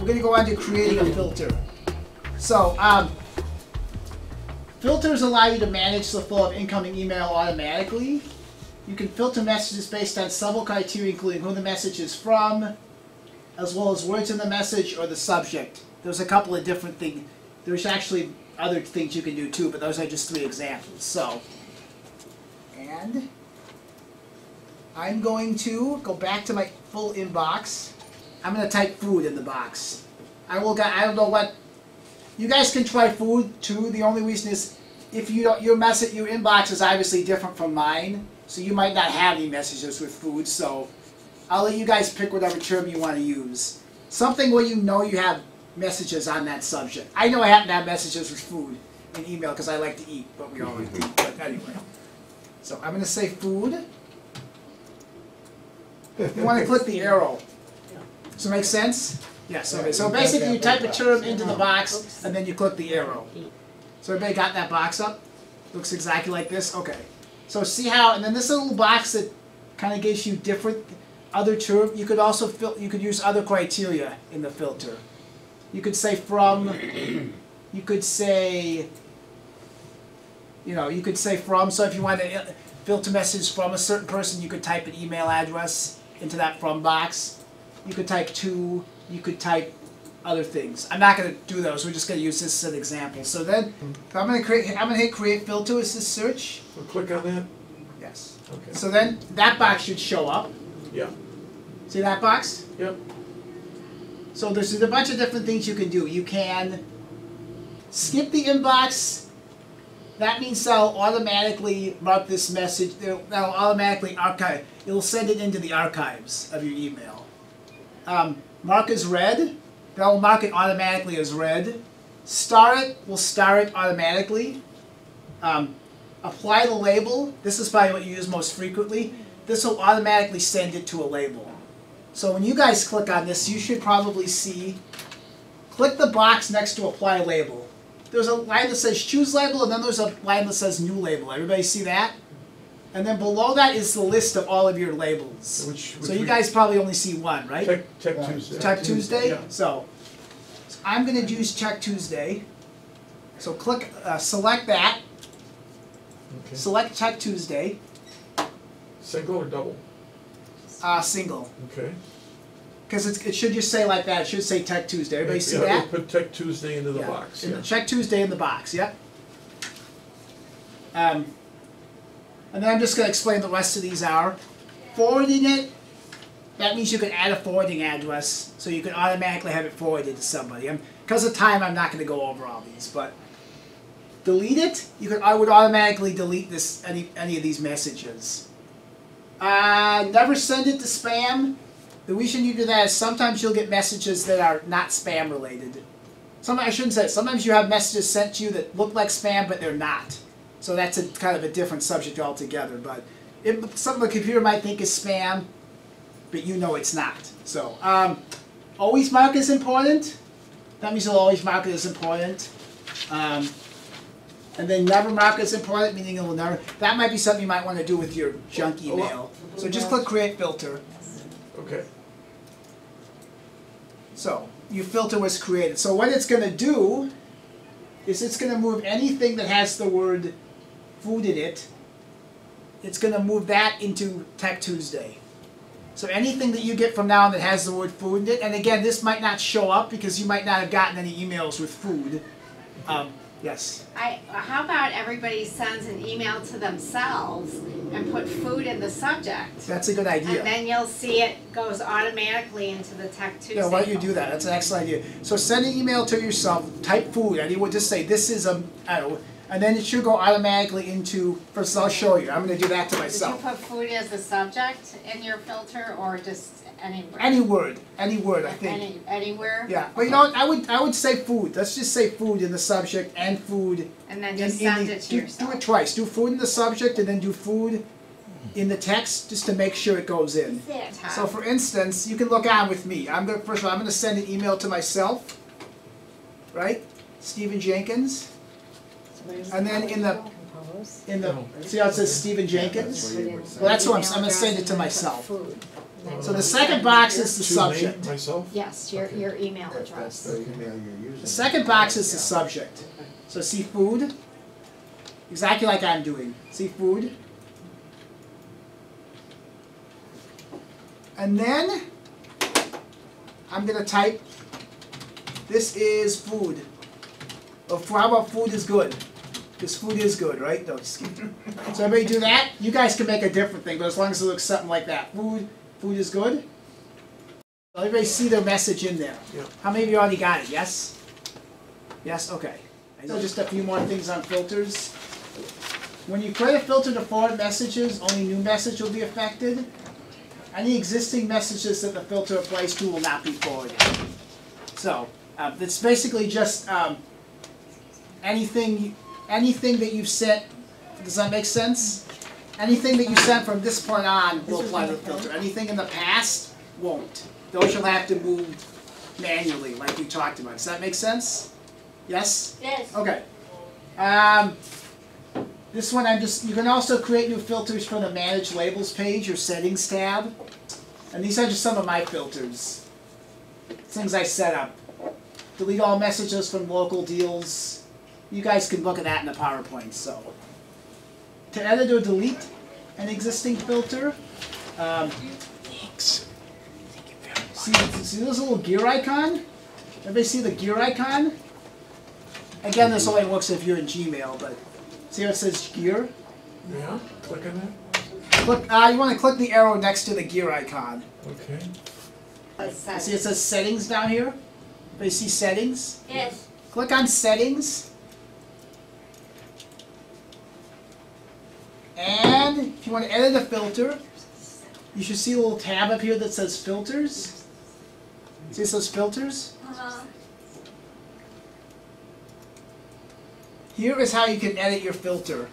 we're going to go on to creating a filter. So, filters allow you to manage the flow of incoming email automatically. You can filter messages based on several criteria, including who the message is from, as well as words in the message or the subject. There's a couple of different things. There's actually other things you can do too, but those are just 3 examples. So, and I'm going to go back to my full inbox. I'm going to type food in the box. I don't know what. You guys can try food too. The only reason is if you don't, your inbox is obviously different from mine, so you might not have any messages with food. So I'll let you guys pick whatever term you want to use. Something where you know you have messages on that subject. I know I happen to have messages with food in email because I like to eat, but we all like to eat. But anyway, so I'm going to say food. You want to click the arrow. Does it make sense? Yes. Okay. So basically, you type a term into the box, and then you click the arrow. So everybody got that box up? Looks exactly like this. Okay. So see how, and then this little box that kind of gives you different other terms. You could also you could use other criteria in the filter. You could say from. You could say. You could say from. So if you want to filter messages from a certain person, you could type an email address into that from box. You could type to. You could type other things. I'm not going to do those. We're just going to use this as an example. So then, I'm going to hit create filter as this search. So click on that. Yes. Okay. So then that box should show up. Yeah. See that box? Yep. So there's a bunch of different things you can do. You can skip the inbox. That means that'll automatically mark this message. That'll automatically archive. It'll send it into the archives of your email. Mark as read. That will mark it automatically as read. Star it will star it automatically. Apply the label. This is probably what you use most frequently. This will automatically send it to a label. So when you guys click on this, you should probably see, click the box next to apply label. There's a line that says choose label, and then there's a line that says new label. Everybody see that? And then below that is the list of all of your labels. So you guys probably only see one, right? Check Tuesday. Check Tuesday? Yeah. So I'm going to use Check Tuesday. So click, select that. Okay. Select Check Tuesday. Single or double? Single. Okay. Because it should just say like that. It should say Check Tuesday. Everybody see that? We'll put Check Tuesday into the box. Yeah. Check Tuesday in the box, yep. And then I'm just going to explain the rest of these are. Forwarding it, that means you can add a forwarding address, so you can automatically have it forwarded to somebody. Because of time, I'm not going to go over all these, but delete it, I would automatically delete this any of these messages. Never send it to spam. The reason you do that is sometimes you'll get messages that are not spam related. I shouldn't say it. Sometimes you have messages sent to you that look like spam, but they're not. So that's a kind of a different subject altogether. But something the computer might think is spam, but you know it's not. So always mark as important. That means you'll always mark it as important. And then never mark as important, meaning it will never. That might be something you might want to do with your junk email. So just click Create Filter. Okay. So your filter was created. So what it's going to do is it's going to move anything that has the word food in it. It's going to move that into Tech Tuesday. So anything that you get from now on that has the word food in it, and again, this might not show up because you might not have gotten any emails with food. Yes? How about everybody sends an email to themselves and put food in the subject? That's a good idea. And then you'll see it goes automatically into the Tech Tuesday. Yeah, why don't you do that? That's an excellent idea. So send an email to yourself, type food, and you would just say, this is a, I don't know, and then it should go automatically into, first I'll show you. I'm going to do that to myself. Did you put food as the subject in your filter, or just anywhere? Any word, I think. Anywhere? Yeah, but you know what, I would say food. Let's just say food in the subject and food. And then just send it to yourself. Do it twice. Do food in the subject and then do food in the text just to make sure it goes in. So for instance, you can look on with me. First of all, I'm going to send an email to myself, right? Stephen Jenkins. And then in the see how it says Stephen Jenkins? Well, that's what I'm going to send it to myself. So the second box is the To name subject. myself? Yes, your email That's address. the email you're using. The second box is the subject. So see food, exactly like I'm doing. See food. And then I'm gonna type, this is food. Or how about food is good? Because food is good, right? No, just kidding. So everybody do that? You guys can make a different thing, but as long as it looks something like that. Food is good. So everybody see their message in there. Yeah. How many of you already got it? Yes? Yes? Okay. I know just a few more things on filters. When you create a filter to forward messages, only new message will be affected. Any existing messages that the filter applies to will not be forwarded. So, it's basically just anything that you've sent. Does that make sense? Anything that you sent from this point on will apply to the filter. Anything in the past won't. Those you'll have to move manually, like we talked about. Does that make sense? Yes? Yes. Okay. This one you can also create new filters from the Manage Labels page or Settings tab. And these are just some of my filters. Things I set up. Delete all messages from local deals. You guys can look at that in the PowerPoint. So, to edit or delete an existing filter, see this little gear icon? Everybody see the gear icon? Again, this only works if you're in Gmail, but see how it says gear? Yeah, click on that. Click, you want to click the arrow next to the gear icon. Okay. See it says settings down here? Everybody see settings? Yes. Click on settings. And if you want to edit a filter, you should see a little tab up here that says filters. See it says filters? Here is how you can edit your filter.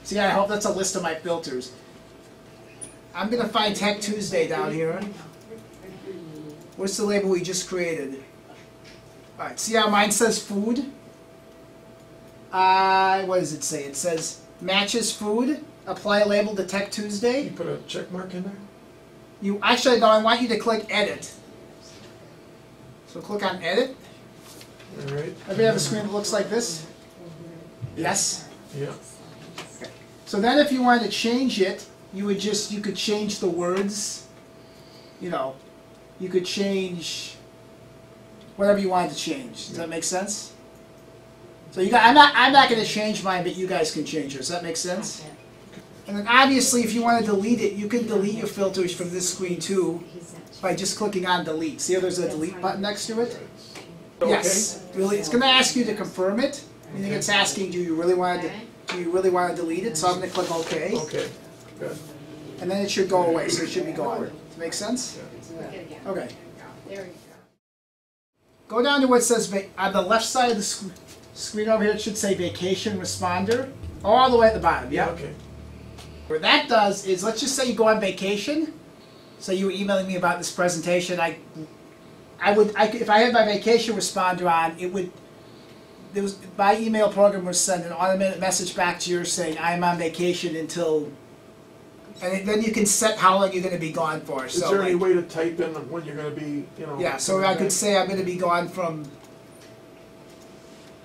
See, I hope that's a list of my filters. I'm going to find Tech Tuesday down here. What's the label we just created? Alright, see how mine says food? What does it say? It says matches food, apply a label to Tech Tuesday. You put a check mark in there? You actually, no, I want you to click edit. So click on edit. Alright. Everybody have a screen that looks like this? Yes? Yeah. Okay. So then if you wanted to change it, you could change the words. You know, you could change whatever you wanted to change. Does that make sense? So I'm not going to change mine, but you guys can change yours. Does that make sense? And then obviously, if you want to delete it, you can delete your filters from this screen too by just clicking on delete. See how there's a delete button next to it? Okay. Yes. Really, it's going to ask you to confirm it. I think it's asking, do you really want to delete it? So I'm going to click OK. Okay, good. And then it should go away. So it should be gone. Does that make sense? Okay. There you go. Go down to what says on the left side of the screen over here. It should say Vacation Responder, all the way at the bottom. Yeah. Okay. What that does is, let's just say you go on vacation. So you were emailing me about this presentation. If I had my Vacation Responder on, my email program would send an automated message back to you saying I'm on vacation until, and then you can set how long you're going to be gone for. Is there any way to type in when you're going to be, you know? Yeah, so I could say I'm going to be gone from,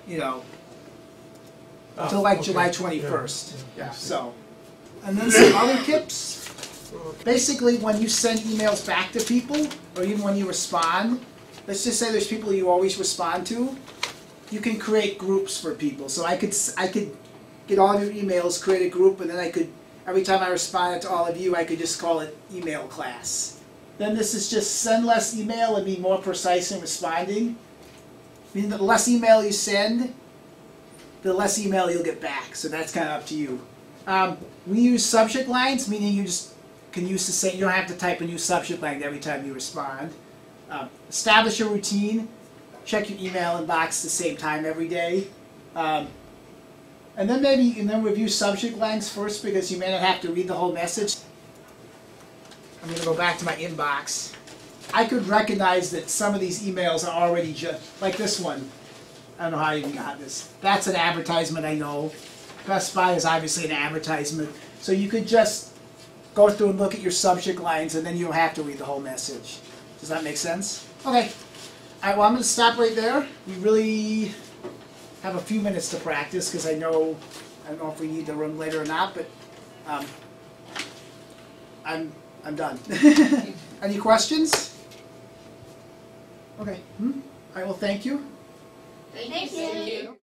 until like July 21st. Yeah, so. And then some other tips. Basically, when you send emails back to people, or even when you respond, let's just say there's people you always respond to, you can create groups for people. So I could get all of your emails, create a group, and then I could, every time I responded to all of you, I could just call it email class. Then this is just send less email and be more precise in responding. Meaning the less email you send, the less email you'll get back. So that's kind of up to you. We use subject lines, meaning you just can use the same, you don't have to type a new subject line every time you respond. Establish a routine. Check your email inbox the same time every day. And then review subject lines first because you may not have to read the whole message. I'm going to go back to my inbox. I could recognize that some of these emails are already just, like this one. I don't know how I even got this. That's an advertisement, I know. Best Buy is obviously an advertisement. So you could just go through and look at your subject lines, and then you don't have to read the whole message. Does that make sense? Okay. Alright, well I'm going to stop right there. We really have a few minutes to practice, because I don't know if we need the room later or not, but I'm done. Any questions? Okay. Alright, well thank you. Thank you.